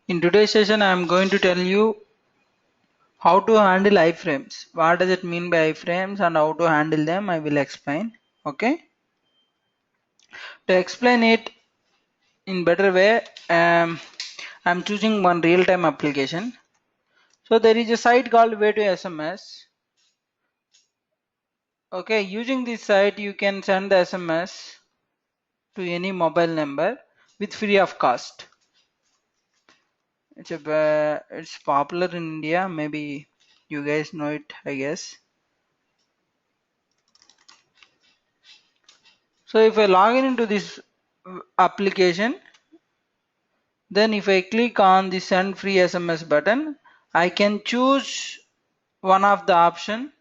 In today's session, I am going to tell you how to handle iframes. What does it mean by iframes and how to handle them? I will explain. Okay. To explain it in better way, I'm choosing one real-time application. So there is a site called Way to SMS. Okay, using this site, you can send the SMS to any mobile number with free of cost. It's popular in India. Maybe you guys know it, I guess. So if I log in into this application, then if I click on the send free SMS button, I can choose one of the option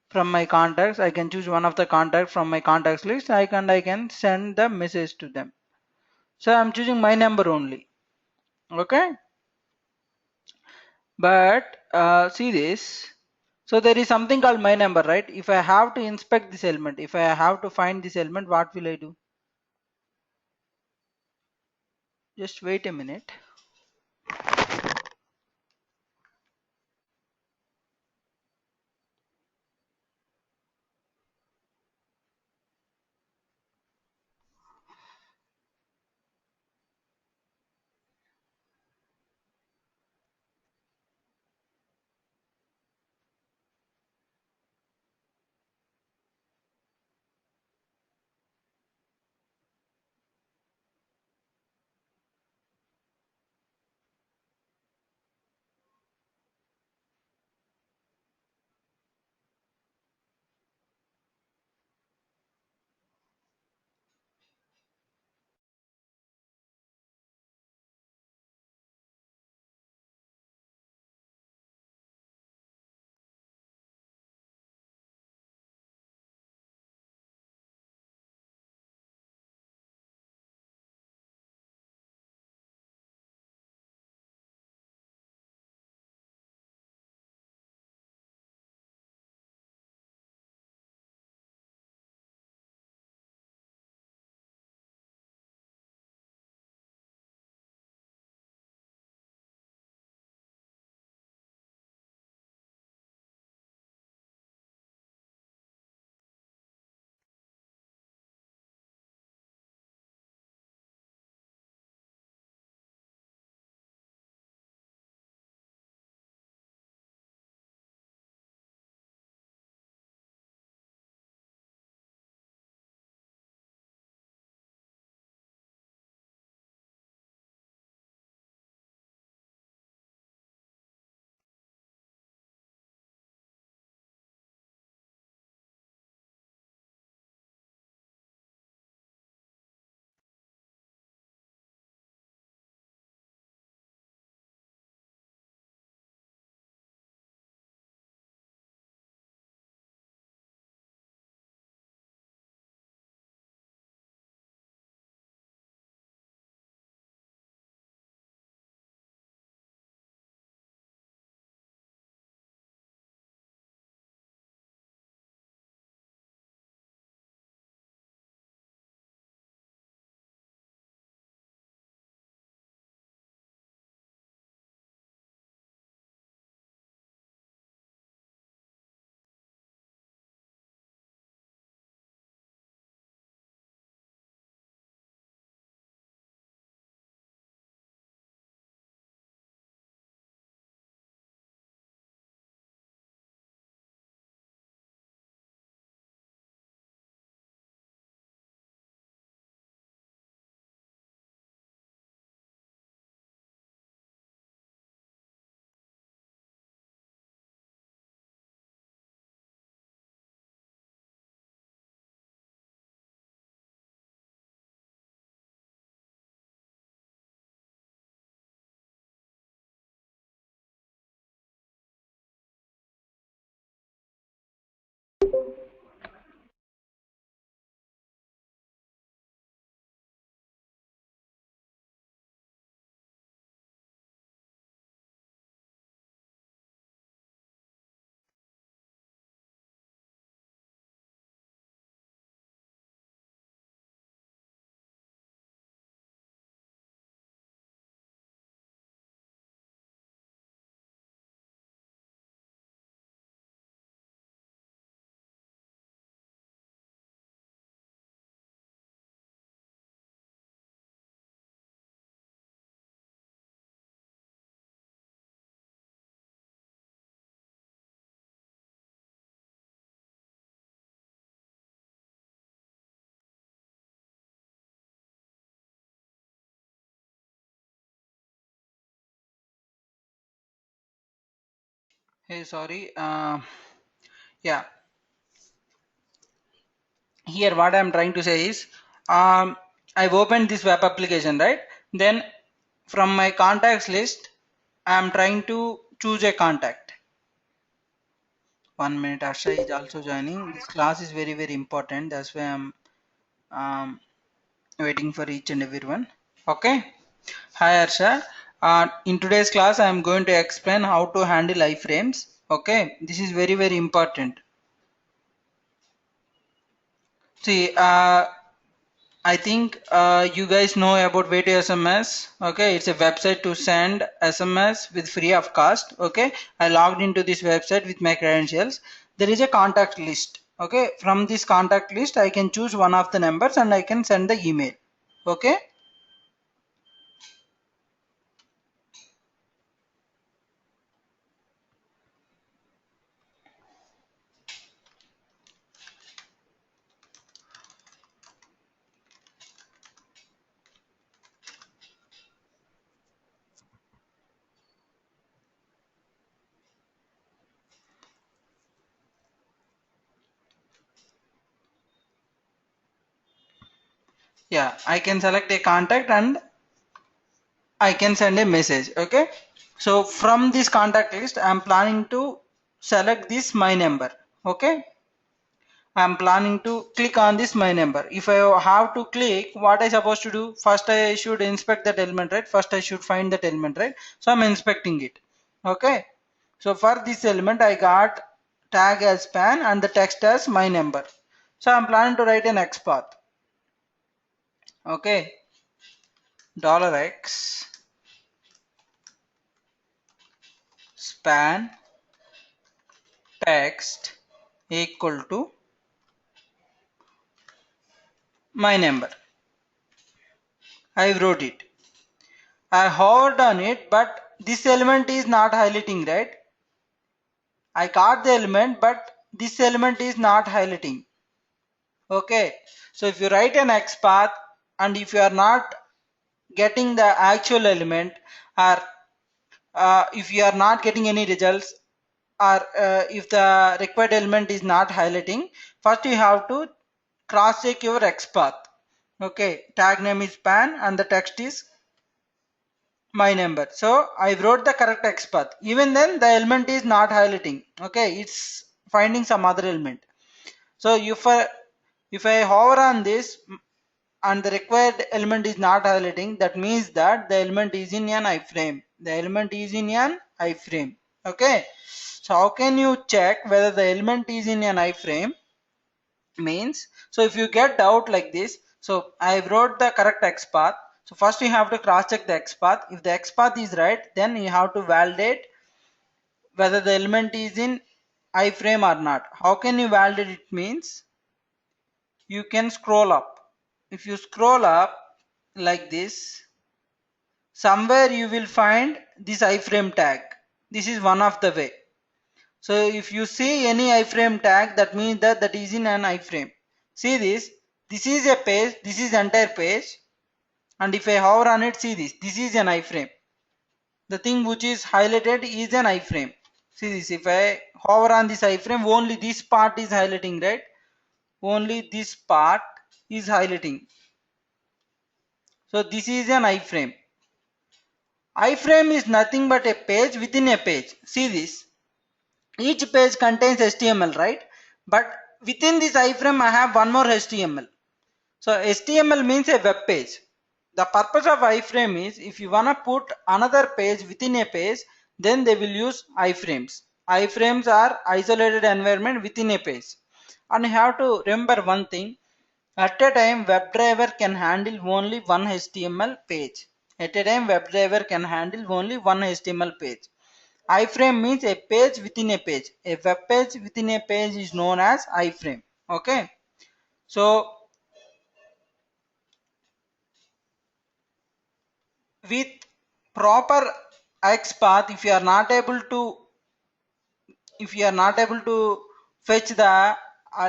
from my contacts. I can choose one of the contacts from my contacts list. I can send the message to them. So I'm choosing my number only. Okay. But see this. So there is something called my number, right? If I have to inspect this element, if I have to find this element, what will I do? Just wait a minute. Hey, sorry. Yeah, here what I'm trying to say is, I've opened this web application, right? Then from my contacts list, I'm trying to choose a contact. 1 minute, Asha is also joining. This class is very, very important. That's why I'm um, waiting for each and everyone. Okay. Hi, Arsha. In today's class, I am going to explain how to handle iframes. Okay. This is very, very important. See, I think you guys know about Way to SMS. Okay, it's a website to send SMS with free of cost. Okay, I logged into this website with my credentials. There is a contact list. Okay, from this contact list, I can choose one of the numbers and I can send the email. Okay. Yeah, I can select a contact and I can send a message. Okay. So from this contact list, I'm planning to select this my number. Okay. I'm planning to click on this my number. If I have to click, what I supposed to do? First I should inspect that element, right? First I should find that element, right? So I'm inspecting it. Okay. So for this element, I got tag as span and the text as my number. So I'm planning to write an XPath. Okay. $X span text equal to my number. I wrote it. I hovered on it, but this element is not highlighting, right? I got the element, but this element is not highlighting. Okay. So if you write an XPath and if you are not getting the actual element, or if you are not getting any results, or if the required element is not highlighting, first you have to cross check your XPath. Okay. Tag name is span and the text is my number. So I wrote the correct XPath. Even then the element is not highlighting. Okay, it's finding some other element. So if I hover on this and the required element is not highlighting, that means that the element is in an iframe. The element is in an iframe. Okay. So how can you check whether the element is in an iframe? Means, so if you get doubt like this, so I wrote the correct XPath. So first you have to cross check the XPath. If the XPath is right, then you have to validate whether the element is in iframe or not. How can you validate it? Means you can scroll up. If you scroll up like this, somewhere you will find this iframe tag. This is one of the way. So if you see any iframe tag, that means that that is in an iframe. See this. This is a page. This is entire page. And if I hover on it, see this. This is an iframe. The thing which is highlighted is an iframe. See this. If I hover on this iframe, only this part is highlighting, right? Only this part is highlighting. So this is an iframe. Iframe is nothing but a page within a page. See this. Each page contains HTML, right? But within this iframe, I have one more HTML. So HTML means a web page. The purpose of iframe is if you want to put another page within a page, then they will use iframes. Iframes are isolated environment within a page. And you have to remember one thing. At a time, WebDriver can handle only one HTML page. At a time, WebDriver can handle only one HTML page. Iframe means a page within a page. A web page within a page is known as iframe. Okay. So with proper XPath, if you are not able to fetch the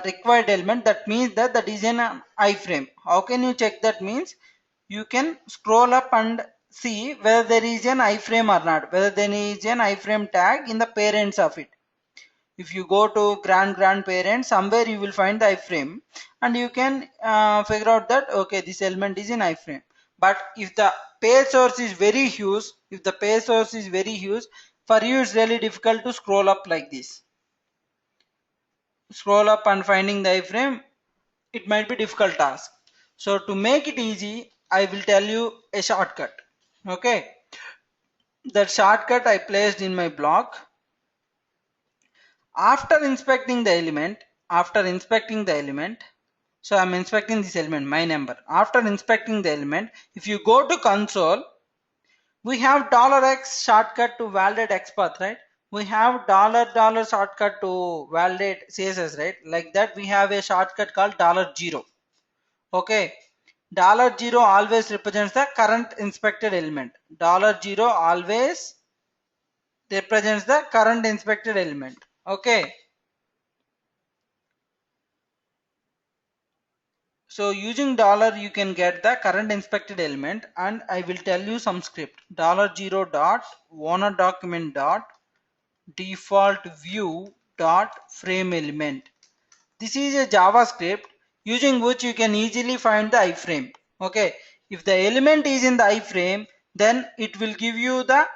required element, that means that that is an iframe. How can you check that? Means you can scroll up and see whether there is an iframe or not, whether there is an iframe tag in the parents of it. If you go to grandparents, somewhere you will find the iframe, and you can figure out that okay, this element is in iframe. But if the page source is very huge, for you it's really difficult to scroll up like this. Scroll up and finding the iframe, it might be difficult task. So to make it easy, I will tell you a shortcut. Okay, that shortcut I placed in my block. After inspecting the element, so I'm inspecting this element, my number. After inspecting the element, if you go to console, we have $x shortcut to validate XPath, right? We have $$ shortcut to validate CSS, right? Like that, we have a shortcut called $0. Okay, $0 always represents the current inspected element. $0 always represents the current inspected element. Okay, so using dollar you can get the current inspected element, and I will tell you some script. $0 dot owner document dot default view dot frame element. This is a JavaScript using which you can easily find the iframe. Okay, if the element is in the iframe, then it will give you the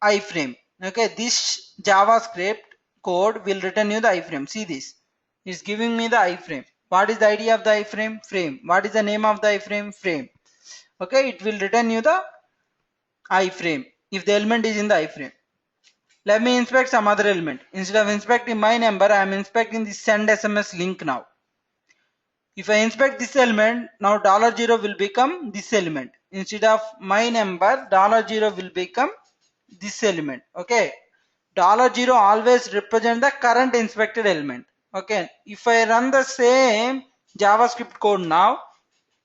iframe. Okay, this JavaScript code will return you the iframe. See this, it's giving me the iframe. What is the idea of the iframe? Frame. What is the name of the iframe? Frame. Okay, it will return you the iframe if the element is in the iframe. Let me inspect some other element. Instead of inspecting my number, I am inspecting the send SMS link now. If I inspect this element, now $0 will become this element. Instead of my number, $0 will become this element. Okay, $0 always represent the current inspected element. Okay, if I run the same JavaScript code now,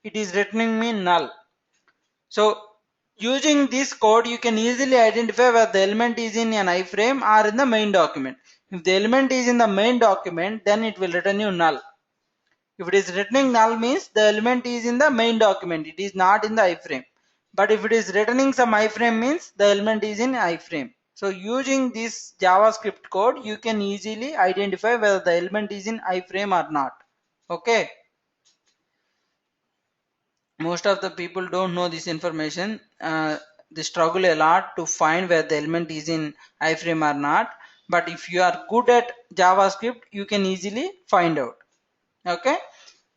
it is returning me null. So using this code, you can easily identify whether the element is in an iframe or in the main document. If the element is in the main document, then it will return you null. If it is returning null, means the element is in the main document, it is not in the iframe. But if it is returning some iframe, means the element is in iframe. So using this JavaScript code, you can easily identify whether the element is in iframe or not. Okay, most of the people don't know this information. They struggle a lot to find where the element is in iframe or not. But if you are good at JavaScript, you can easily find out. Okay,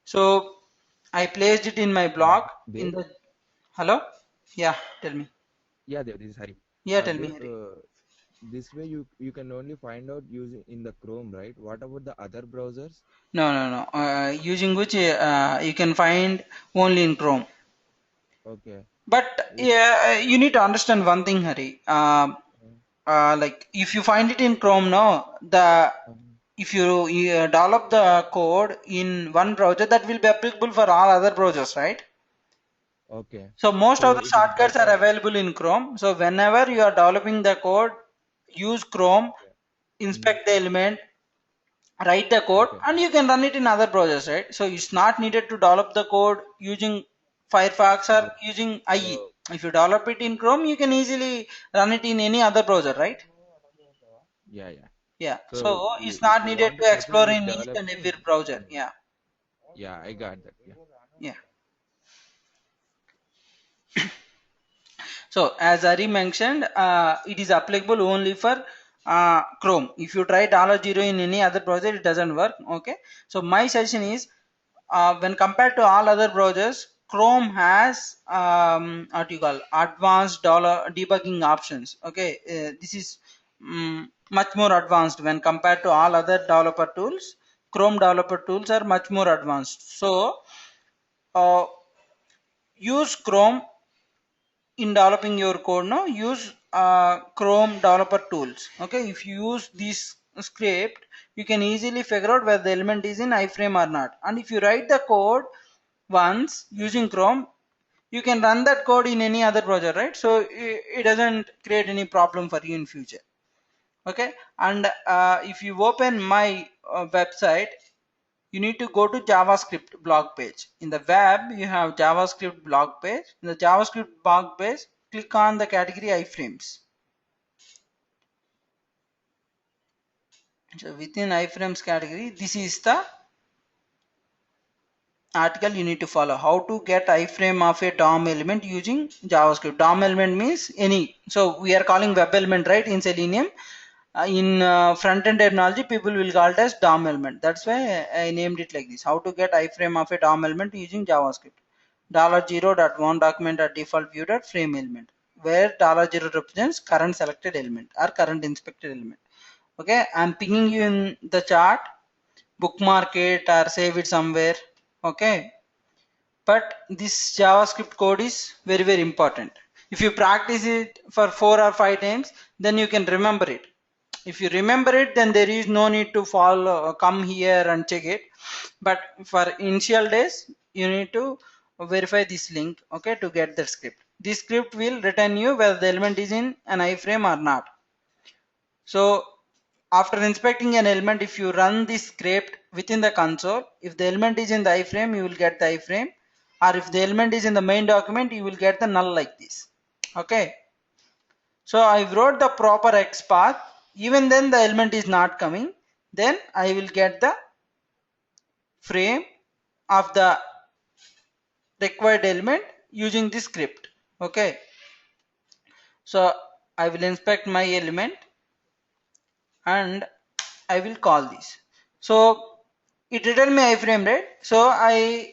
so I placed it in my blog in Dev, the. Hello? Yeah, tell me. yeah, Dev, this is Hari. Yeah, tell me, Dev, Hari. this way you can only find out using in the Chrome, right? What about the other browsers? No, no, no. Using which you can find only in Chrome. Okay. But If yeah, you need to understand one thing, Hari. Like if you find it in Chrome, no, the um, if you develop the code in one browser, that will be applicable for all other browsers, right? okay, So most of so the it is shortcuts are better. available in Chrome. So whenever you are developing the code, use Chrome, Okay. Mm, inspect the element, write the code, okay. and you can run it in other browsers, right? So it's not needed to develop the code using Firefox or using IE. Oh, If you develop it in Chrome, you can easily run it in any other browser, right? yeah, yeah. Yeah, So so it's if not you needed want to to proceed explore with in each and every developing, browser. mm, Yeah, yeah, I got that. Yeah. yeah. So as Ari mentioned, it is applicable only for Chrome. If you try $0 in any other browser, it doesn't work. Okay. So my suggestion is, when compared to all other browsers, Chrome has what you call advanced dollar debugging options. Okay, this is much more advanced when compared to all other developer tools. Chrome developer tools are much more advanced. So uh, use Chrome in developing your code. Now use Chrome developer tools. Okay, if you use this script, you can easily figure out whether the element is in iframe or not. And if you write the code once using Chrome, you can run that code in any other browser, right? So it doesn't create any problem for you in future. Okay, and if you open my website, you need to go to JavaScript blog page. In the web, you have JavaScript blog page. In the JavaScript blog page, click on the category iframes. So within iframes category, this is the article you need to follow. How to get iframe of a DOM element using JavaScript. DOM element means any. So we are calling web element, right, in Selenium. In front-end terminology, people will call it as DOM element. That's why I named it like this. How to get iframe of a DOM element using JavaScript. $0.1 document at default view dot frame element, where $0 represents current selected element or current inspected element. Okay, I'm pinging you in the chart. Bookmark it or save it somewhere. Okay, but this JavaScript code is very important. If you practice it for 4 or 5 times, then you can remember it. If you remember it, then there is no need to follow, come here and check it. But for initial days, you need to verify this link, okay, to get the script. This script will return you whether the element is in an iframe or not. So after inspecting an element, if you run this script within the console, if the element is in the iframe, you will get the iframe, or if the element is in the main document, you will get the null like this. Okay. So I wrote the proper XPath. Even then the element is not coming. Then I will get the frame of the required element using this script. Okay. So I will inspect my element and I will call this. So it returned me iframe, right? So I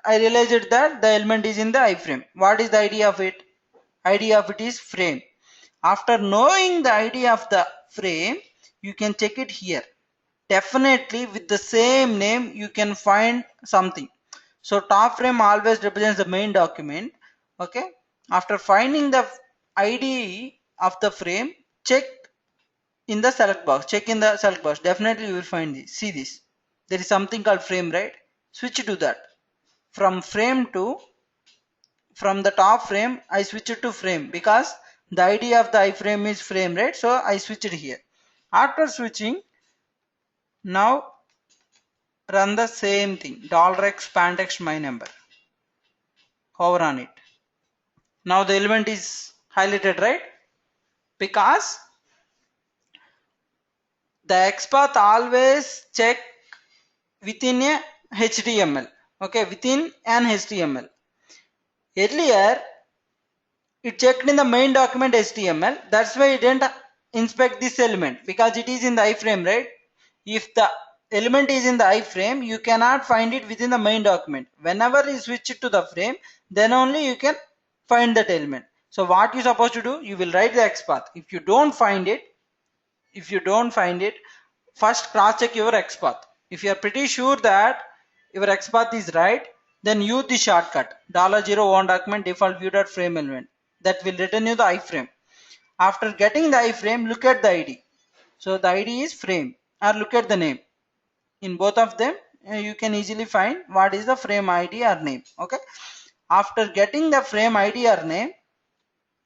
realized that the element is in the iframe. What is the ID of it? ID of it is frame. After knowing the ID of the frame, you can check it here. Definitely with the same name you can find something. So top frame always represents the main document. Okay. After finding the ID of the frame, check in the select box. Check in the select box. Definitely you will find this. See this. There is something called frame, right? Switch to that. From frame to from the top frame, I switch it to frame because the ID of the iframe is frame, right? So I switch it here. After switching, now run the same thing. $x spantext my number. Hover on it. Now the element is highlighted, right? Because the XPath always check within a HTML. Okay, within an HTML. Earlier, it checked in the main document HTML. That's why it didn't inspect this element because it is in the iframe, right? If the element is in the iframe, you cannot find it within the main document. Whenever you switch it to the frame, then only you can find that element. So what you're supposed to do, you will write the XPath. If you don't find it, first cross check your XPath. If you are pretty sure that your XPath is right, then use the shortcut $0 document default view dot frame element. That will return you the iframe. After getting the iframe, look at the ID. So the ID is frame, or look at the name. In both of them, you can easily find what is the frame ID or name. Okay. After getting the frame ID or name,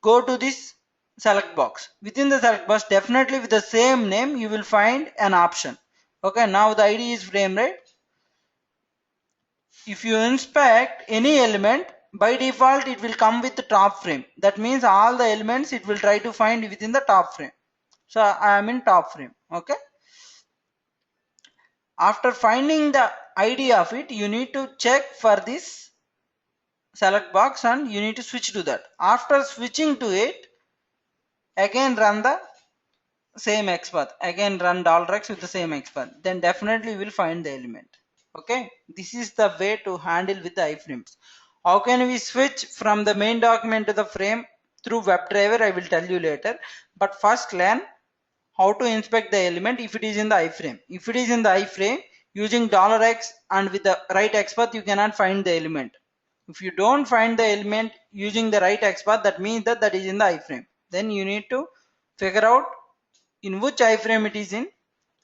go to this select box. Within the select box, definitely with the same name, you will find an option. Okay, now the ID is frame, right? If you inspect any element, by default it will come with the top frame. That means all the elements it will try to find within the top frame. So I am in top frame. Okay. After finding the ID of it, you need to check for this select box and you need to switch to that. After switching to it, again run the same XPath. Again run $x with the same XPath. Then definitely you will find the element. Okay. This is the way to handle with the iframes. How can we switch from the main document to the frame through WebDriver? I will tell you later. But first learn how to inspect the element if it is in the iframe. If it is in the iframe, using $x and with the right XPath, you cannot find the element. If you don't find the element using the right XPath, that means that that is in the iframe. Then you need to figure out in which iframe it is in.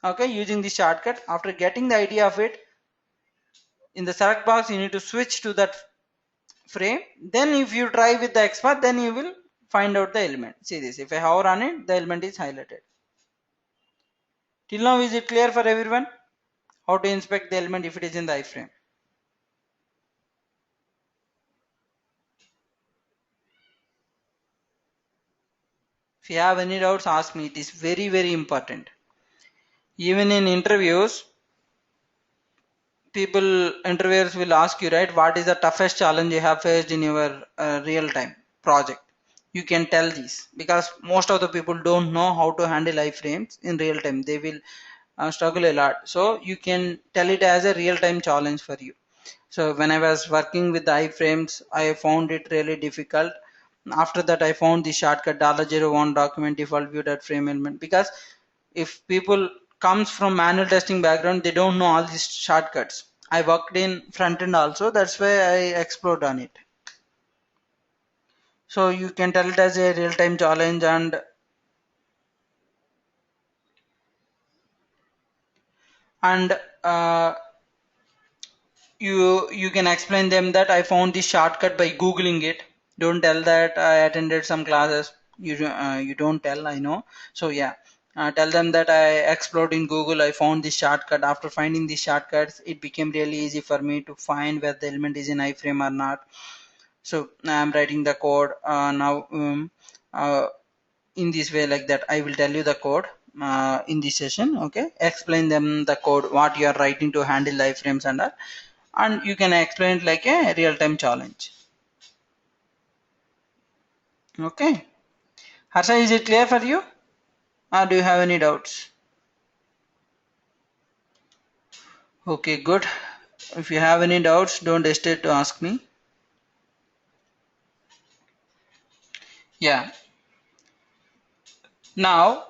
Okay, using the shortcut. After getting the idea of it, in the select box, you need to switch to that frame. Then if you try with the XPath, then you will find out the element. See this. If I hover on it, the element is highlighted. Till now, is it clear for everyone? How to inspect the element if it is in the iframe? If you have any doubts, ask me. It is very important. Even in interviews, interviewers will ask you, right, what is the toughest challenge you have faced in your real time project. You can tell this because most of the people don't know how to handle iframes in real time. They will struggle a lot, so you can tell it as a real time challenge for you. So when I was working with the iframes, I found it really difficult. After that, I found the shortcut $01 document default view dot frame element, because if people comes from manual testing background, they don't know all these shortcuts. I worked in front end also, that's why I explored on it. So you can tell it as a real-time challenge, and you can explain them that I found this shortcut by googling it. Don't tell that I attended some classes. You don't tell, I know. So yeah, tell them that I explored in Google, I found this shortcut. After finding these shortcuts, it became really easy for me to find whether the element is in iframe or not. So I'm writing the code now. Uh, in this way, like that, I will tell you the code in this session. Okay, explain them the code what you are writing to handle the iframes and all, and you can explain it like a real-time challenge. Okay, Harsha, is it clear for you, or do you have any doubts? Okay, good. If you have any doubts, don't hesitate to ask me. Yeah, now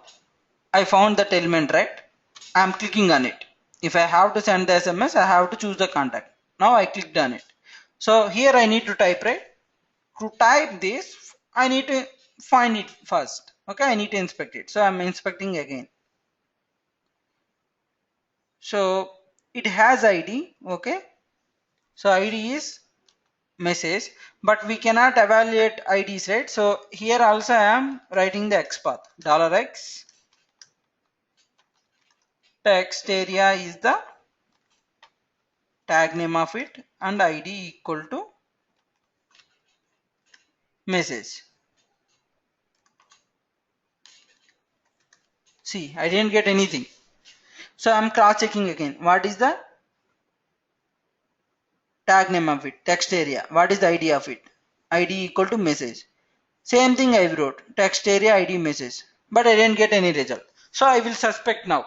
I found that element, right? I'm clicking on it. If I have to send the SMS, I have to choose the contact. Now I clicked on it. So here I need to type, right? To type this, I need to find it first. Okay, I need to inspect it. So I'm inspecting again. So it has ID. Okay, so ID is message, but we cannot evaluate IDs, right? So here also I am writing the XPath. $X text area is the tag name of it, and ID equal to message. See, I didn't get anything. So I'm cross checking again. What is the tag name of it? Text area. What is the ID of it? ID equal to message. Same thing I wrote. Text area ID message. But I didn't get any result. So I will suspect now.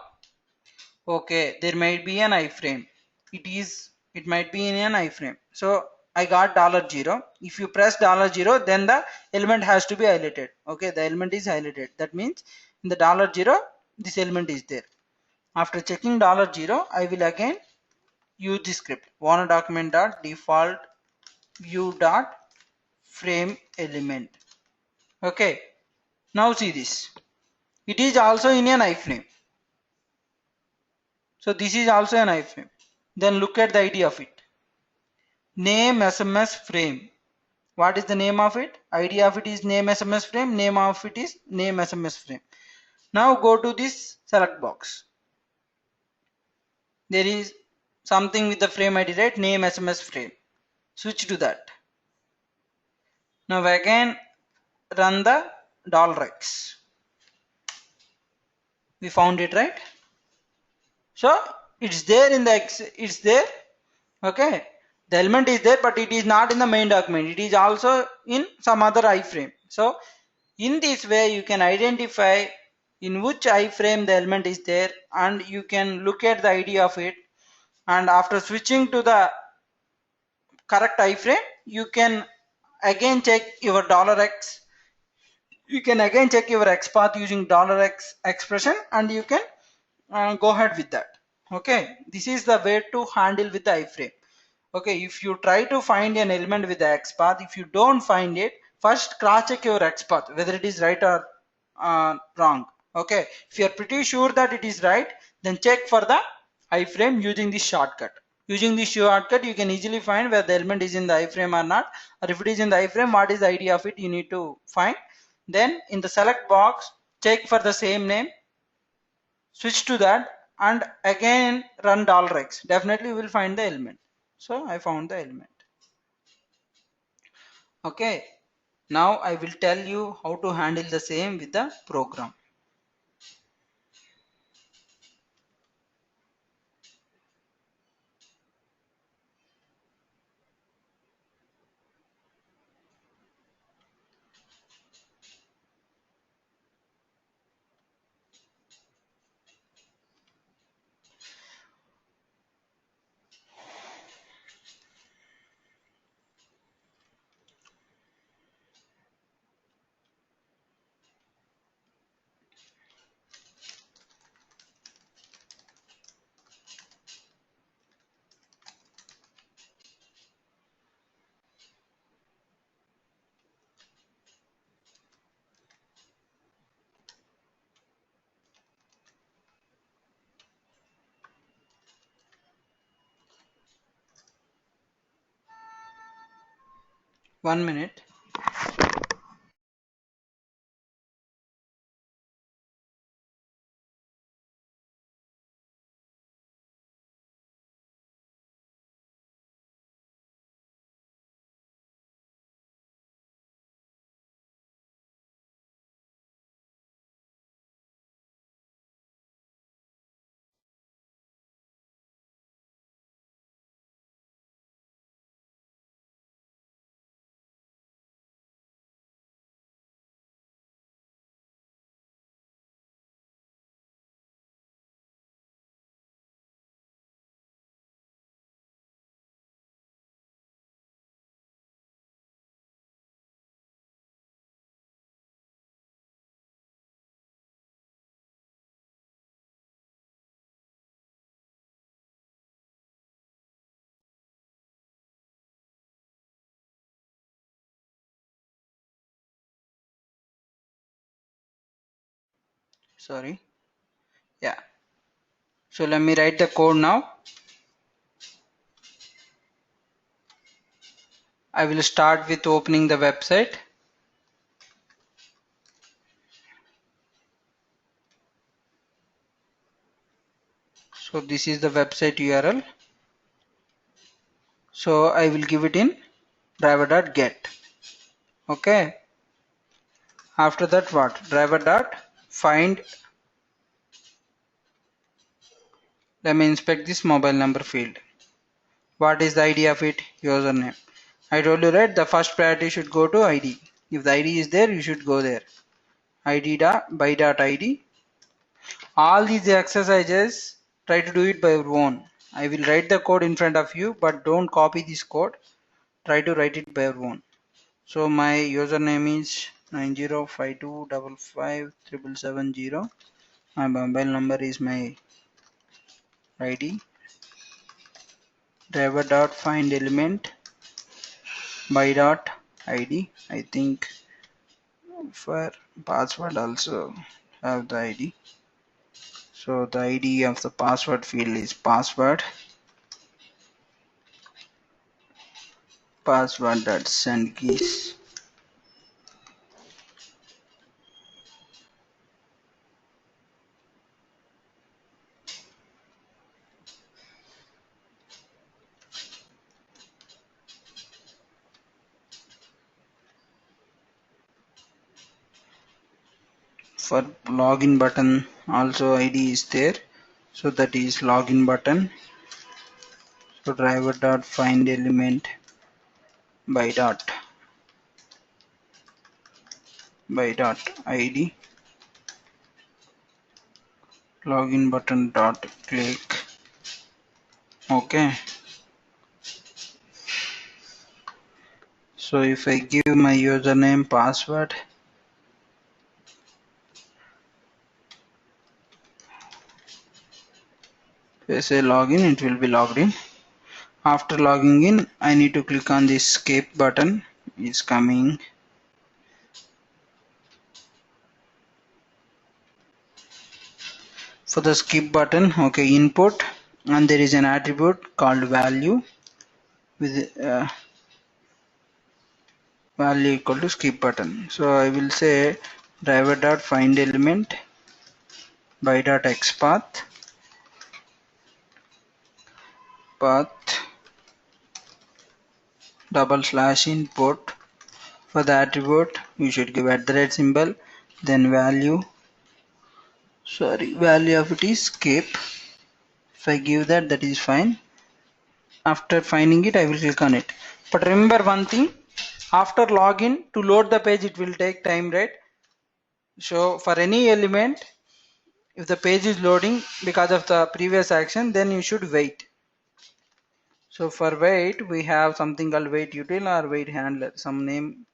Okay, there might be an iframe. It might be in an iframe. So I got $0. If you press $0, then the element has to be highlighted. Okay, the element is highlighted. That means in the $0, this element is there. After checking $0, I will again use the script warner document dot default view dot frame element. Okay, now see this. It is also in an iframe. So this is also an iframe. Then look at the ID of it. Name SMS frame. What is the name of it? ID of it is name SMS frame. Name of it is name SMS frame. Now go to this select box. There is something with the frame ID, right? Name SMS frame. Switch to that. Now again run the $X. We found it, right? So it's there in the it's there. Okay, the element is there, but it is not in the main document. It is also in some other iframe. So in this way, you can identify in which iframe the element is there, and you can look at the ID of it. And after switching to the correct iframe, you can again check your $X. You can again check your XPath using $X expression, and you can go ahead with that. Okay, this is the way to handle with the iframe. Okay, if you try to find an element with the XPath, if you don't find it, first cross check your XPath whether it is right or wrong. Okay, if you are pretty sure that it is right, then check for the iframe using this shortcut. Using this shortcut, you can easily find where the element is in the iframe or not, or if it is in the iframe, what is the ID of it, you need to find. Then in the select box, check for the same name, switch to that, and again run $X. Definitely you will find the element. So I found the element. Okay, now I will tell you how to handle the same with the program. 1 minute. Sorry. Yeah. So let me write the code now. I will start with opening the website. So this is the website URL. So I will give it in driver.get. Okay. After that what? Driver.find. Let me inspect this mobile number field. What is the ID of it? Username. I told you right, the first priority should go to ID. If the ID is there, you should go there. ID.by.id. All these exercises, try to do it by your own. I will write the code in front of you, but don't copy this code. Try to write it by your own. So my username is 9052555770. My mobile number is my ID. Driver.find element by.id. I think for password also have the ID. So the ID of the password field is password.send keys. For login button also ID is there, so that is login button. So driver.find element by.id, login button dot click. Okay, so if I give my username password, if I say login, it will be logged in. After logging in, I need to click on this escape button. Is coming. For the skip button, okay, input, and there is an attribute called value with value equal to skip button. So I will say driver.find element by.xpath path /input. For the attribute, you should give @ symbol, then value. Value of it is skip. If I give that, that is fine. After finding it, I will click on it. But remember one thing, after login, to load the page, it will take time, right? So for any element, if the page is loading because of the previous action, then you should wait. So for wait, we have something called wait util or wait handler, some name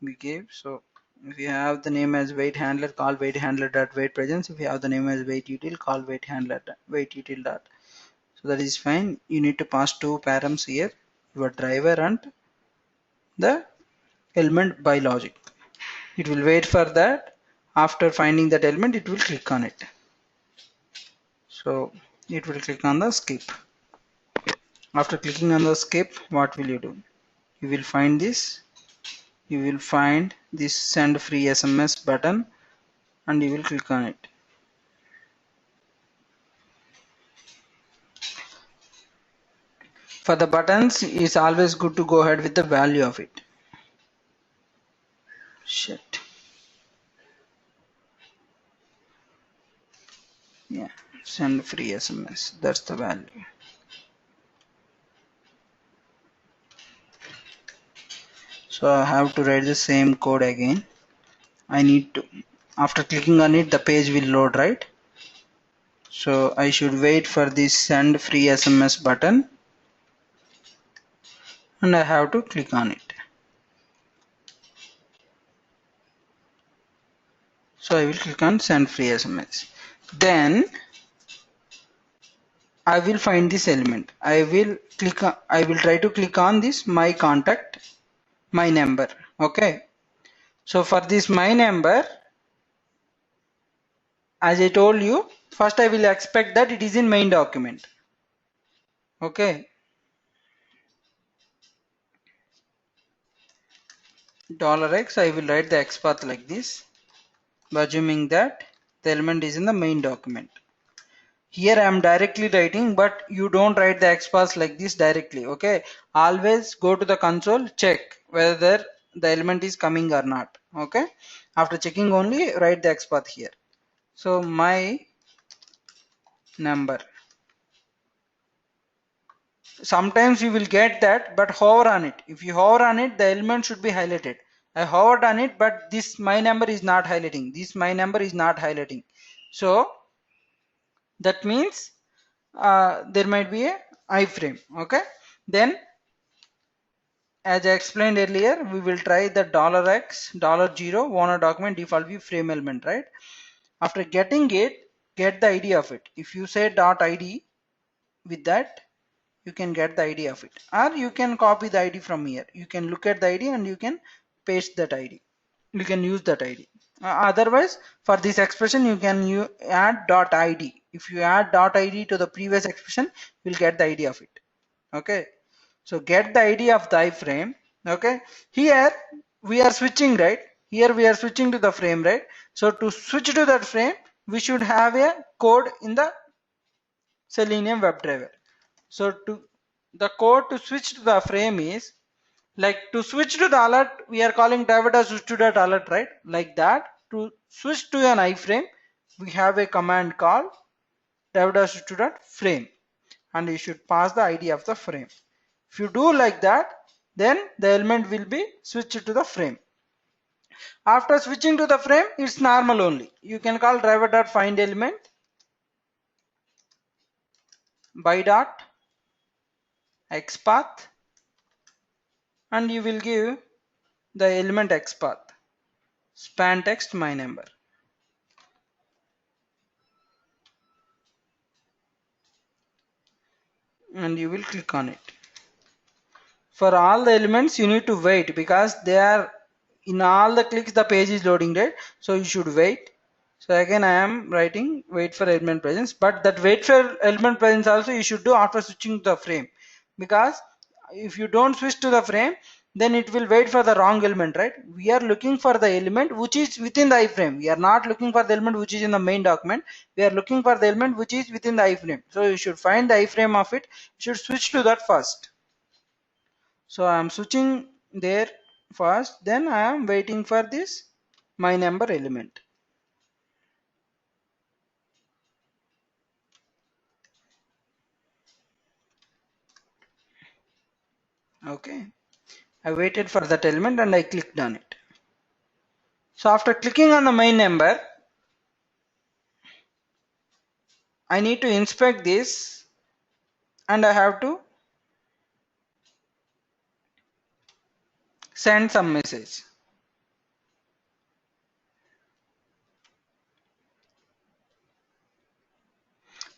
we gave. So if you have the name as wait handler, call wait handler dot wait presence. If you have the name as wait util, call wait handler wait util dot. So that is fine. You need to pass two params here, your driver and the element by logic. It will wait for that. After finding that element, it will click on it. So it will click on the skip. After clicking on the skip, what will you do? You will find this you will find this send free SMS button and you will click on it. For the buttons, it's always good to go ahead with the value of it. Shit. Yeah, send free SMS. That's the value. So I have to write the same code again. I need to, after clicking on it, the page will load, right? So I should wait for this send free SMS button and I have to click on it. So I will click on send free SMS. Then I will find this element. I will try to click on this my contact, my number. Okay. So for this my number, as I told you, first I will expect that it is in main document. Okay. $X, I will write the XPath like this, assuming that the element is in the main document. Here I am directly writing, but you don't write the XPath like this directly. Okay. Always go to the console, check whether the element is coming or not. Okay. After checking only, write the XPath here. So my number. Sometimes you will get that, but hover on it. If you hover on it, the element should be highlighted. I hovered on it, but this my number is not highlighting. This my number is not highlighting. So that means there might be a iframe. Okay. Then as I explained earlier, we will try the $X, $0, owner document default view frame element, right? After getting it, get the ID of it. If you say .id with that, you can get the ID of it, or you can copy the ID from here. You can look at the ID and you can paste that ID. You can use that ID. Otherwise, for this expression, you can add .id. If you add .id to the previous expression, you'll get the ID of it. Okay. So get the ID of the iframe. Okay. Here we are switching, right? Here we are switching to the frame, right? So to switch to that frame, we should have a code in the Selenium WebDriver. So the code to switch to the frame is like to switch to the alert, we are calling driver.switch_alert, right? Like that. To switch to an iframe, we have a command called driver.switch_frame, and you should pass the ID of the frame. If you do like that, then the element will be switched to the frame. After switching to the frame, it's normal only. You can call driver.findElement by .xpath, and you will give the element XPath, span text my number. And you will click on it. For all the elements, you need to wait because they are in all the clicks the page is loading, right? So you should wait. So again I am writing wait for element presence, but that wait for element presence also you should do after switching to the frame, because if you don't switch to the frame, then it will wait for the wrong element, right? We are looking for the element which is within the iframe. We are not looking for the element which is in the main document. We are looking for the element which is within the iframe. So you should find the iframe of it. You should switch to that first. So I am switching there first, then I am waiting for this my number element. Okay, I waited for that element and I clicked on it. So after clicking on the my number, I need to inspect this and I have to send some message.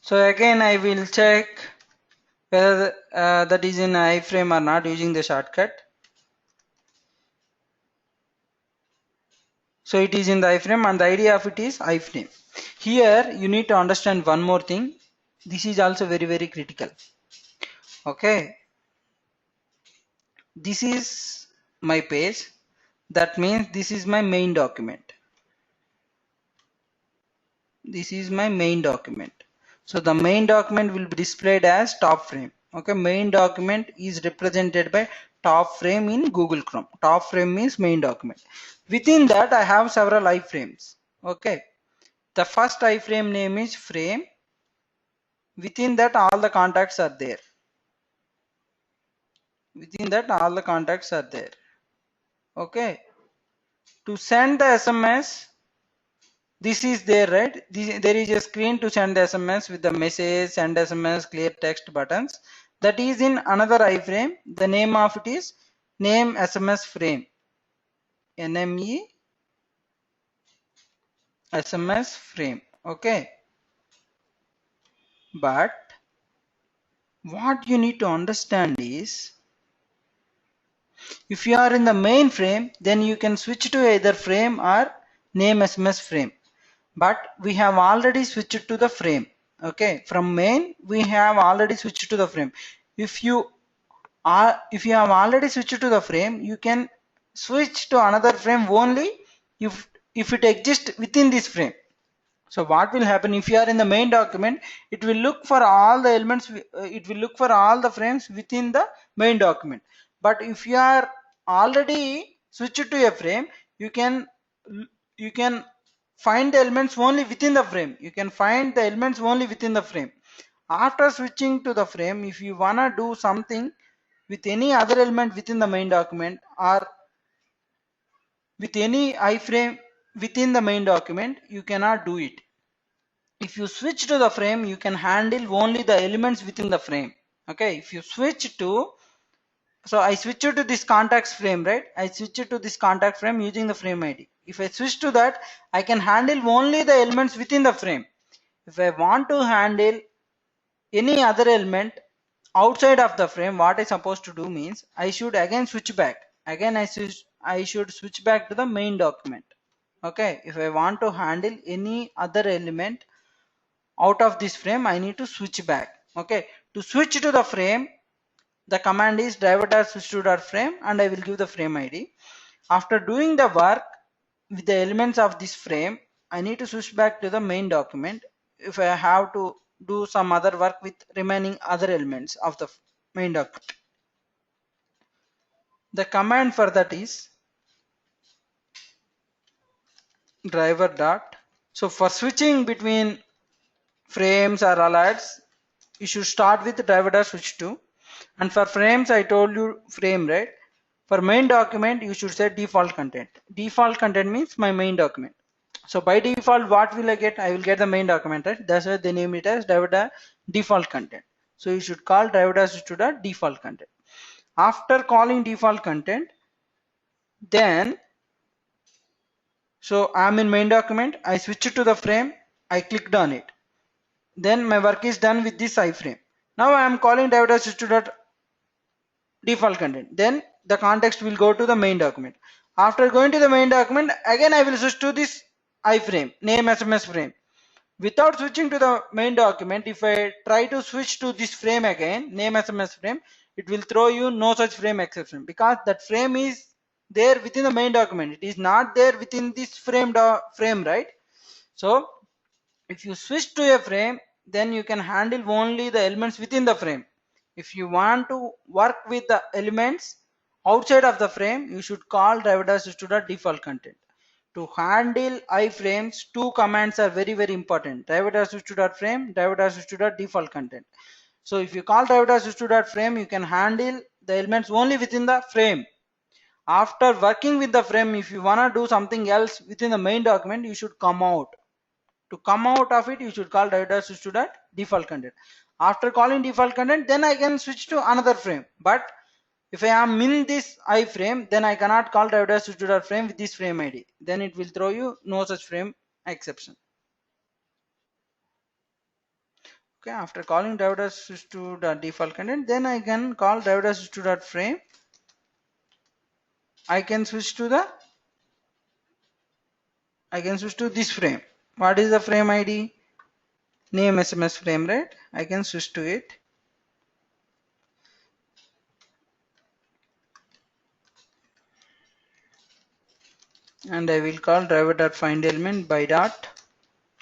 So again I will check whether that is in iframe or not using the shortcut. So it is in the iframe and the idea of it is iframe. Here you need to understand one more thing. This is also very critical. Okay, this is my page. That means this is my main document. This is my main document. So the main document will be displayed as top frame. Okay, main document is represented by top frame in Google Chrome. Top frame means main document. Within that I have several iframes. Okay, the first iframe name is frame. Within that all the contacts are there. Within that all the contacts are there. Okay, to send the SMS, this is there, right? There is a screen to send the SMS with the message, send SMS, clear text buttons. That is in another iframe. The name of it is name SMS frame. NME SMS frame. Okay. But what you need to understand is, if you are in the main frame, then you can switch to either frame or name SMS frame. But we have already switched to the frame. Okay, from main we have already switched to the frame. If you have already switched to the frame, you can switch to another frame only if it exists within this frame. So what will happen if you are in the main document, it will look for all the elements, it will look for all the frames within the main document. But if you are already switched to a frame, you can find the elements only within the frame. You can find the elements only within the frame. After switching to the frame, if you wanna do something with any other element within the main document or with any iframe within the main document, you cannot do it. If you switch to the frame, you can handle only the elements within the frame. Okay, if you switch to, so I switch to this contacts frame, right? I switch to this contact frame using the frame ID. If I switch to that, I can handle only the elements within the frame. If I want to handle any other element outside of the frame, what I supposed to do means I should again switch back. Again I should switch back to the main document. Okay, if I want to handle any other element out of this frame, I need to switch back. Okay, to switch to the frame, the command is driver.switch to .frame and I will give the frame ID. After doing the work with the elements of this frame, I need to switch back to the main document if I have to do some other work with remaining other elements of the main document. The command for that is driver dot. So for switching between frames or alerts, you should start with driver dot switch to. And for frames, I told you frame, right? For main document, you should say default content. Default content means my main document. So by default, what will I get? I will get the main document, right? That's why they name it as driver default content. So you should call driver switch to default content. After calling default content, then so I'm in main document. I switch it to the frame. I clicked on it. Then my work is done with this iframe. Now I am calling driver switch to default content. Then the context will go to the main document. After going to the main document, again I will switch to this iframe, name SMS frame. Without switching to the main document, if I try to switch to this frame again, name SMS frame, it will throw you no such frame exception because that frame is there within the main document. It is not there within this frame, right? So if you switch to a frame, then you can handle only the elements within the frame. If you want to work with the elements outside of the frame, you should call driver.switch to default content. To handle iframes, two commands are very important. Driver.switch to frame, driver.switch to default content. So if you call driver.switch to frame, you can handle the elements only within the frame. After working with the frame, if you wanna do something else within the main document, you should come out. To come out of it, you should call driver.switch to default content. After calling default content, then I can switch to another frame. But if I am in this iframe, then I cannot call driver.switch to frame with this frame ID. Then it will throw you no such frame exception. Okay, after calling driver.switch to default content, then I can call driver.switch to frame. I can switch to this frame. What is the frame ID? Name SMS frame, right? I can switch to it. and I will call driver.findElement by dot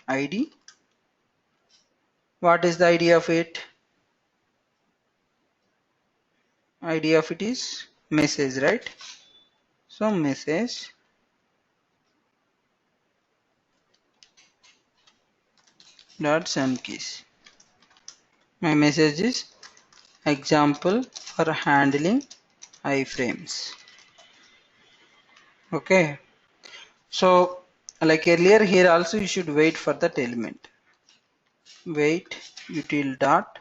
id. What is the ID of it? ID of it is message, right? So message dot send keys. My message is example for handling iframes. Okay. So like earlier, here also you should wait for that element. Wait util dot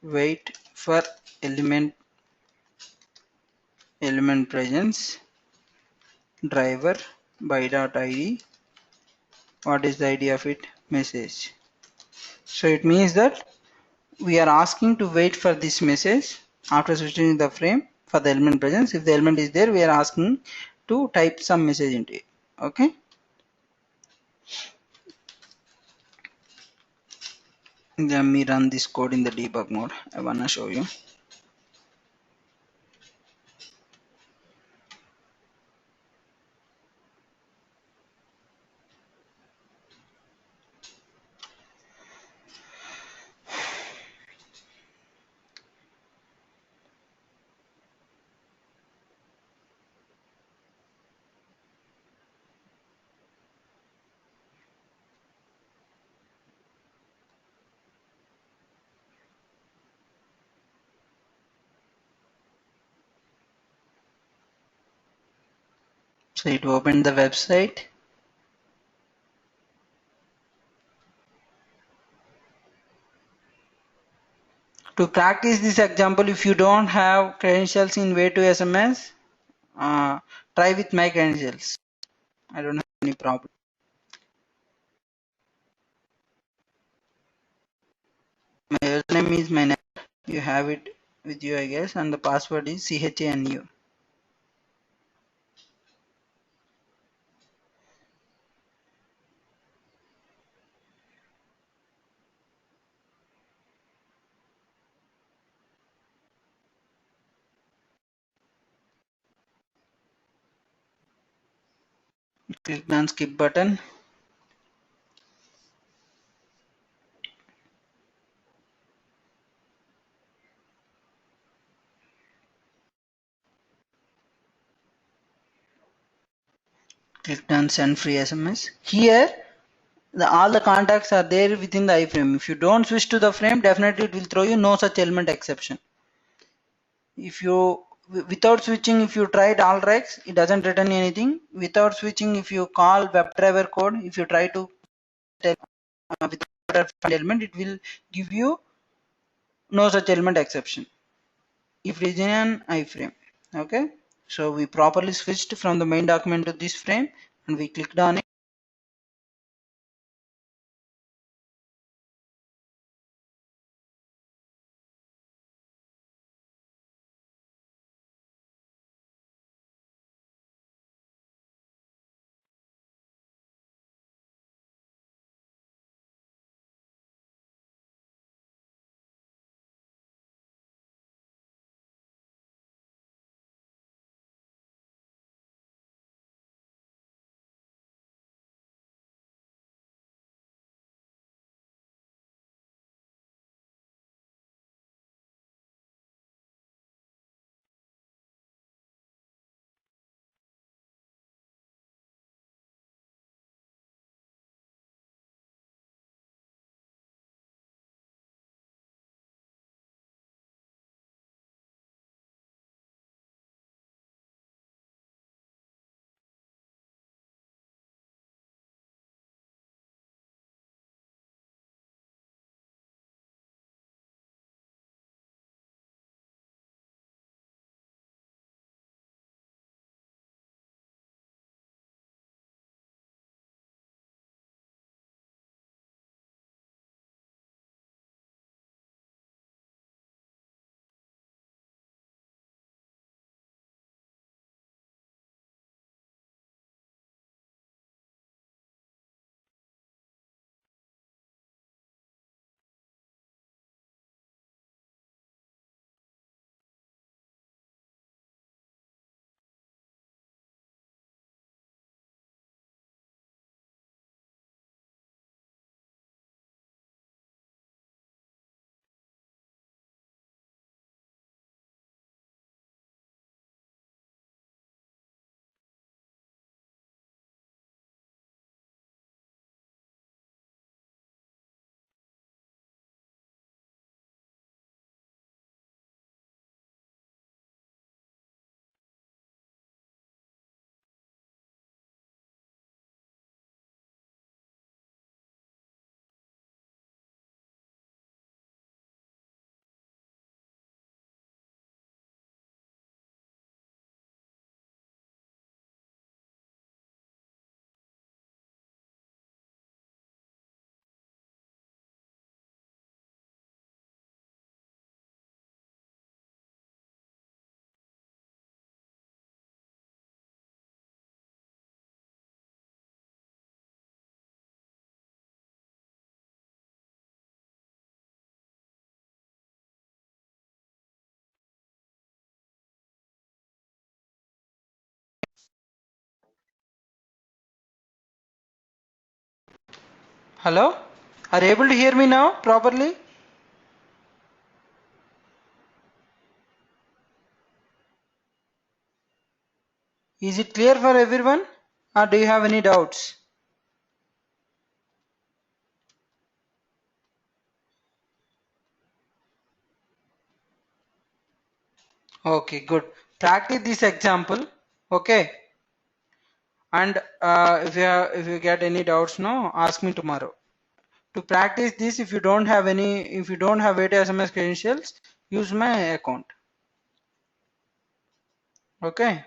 wait for element presence driver by dot id. What is the ID of it? Message. So it means that we are asking to wait for this message after switching the frame for the element presence. If the element is there, we are asking to type some message into it. Okay. Let me run this code in the debug mode. I wanna show you. So it opened the website. To practice this example, if you don't have credentials in way to SMS, try with my credentials. I don't have any problem. My username is my name. You have it with you, I guess, and the password is CHANU. Click on skip button. Click on send free SMS. Here, all the contacts are there within the iframe. If you don't switch to the frame, definitely it will throw you no such element exception. If you without switching, if you tried all regs, it doesn't return anything. Without switching, if you call WebDriver code, if you try to tell without find element, it will give you no such element exception if it is in an iframe. Okay, so we properly switched from the main document to this frame and we clicked on it. Hello? Are you able to hear me now properly? Is it clear for everyone? Or do you have any doubts? Okay, good. Practice this example. Okay. And if you get any doubts, no, ask me tomorrow. To practice this, if you don't have Way to SMS credentials, use my account. Okay.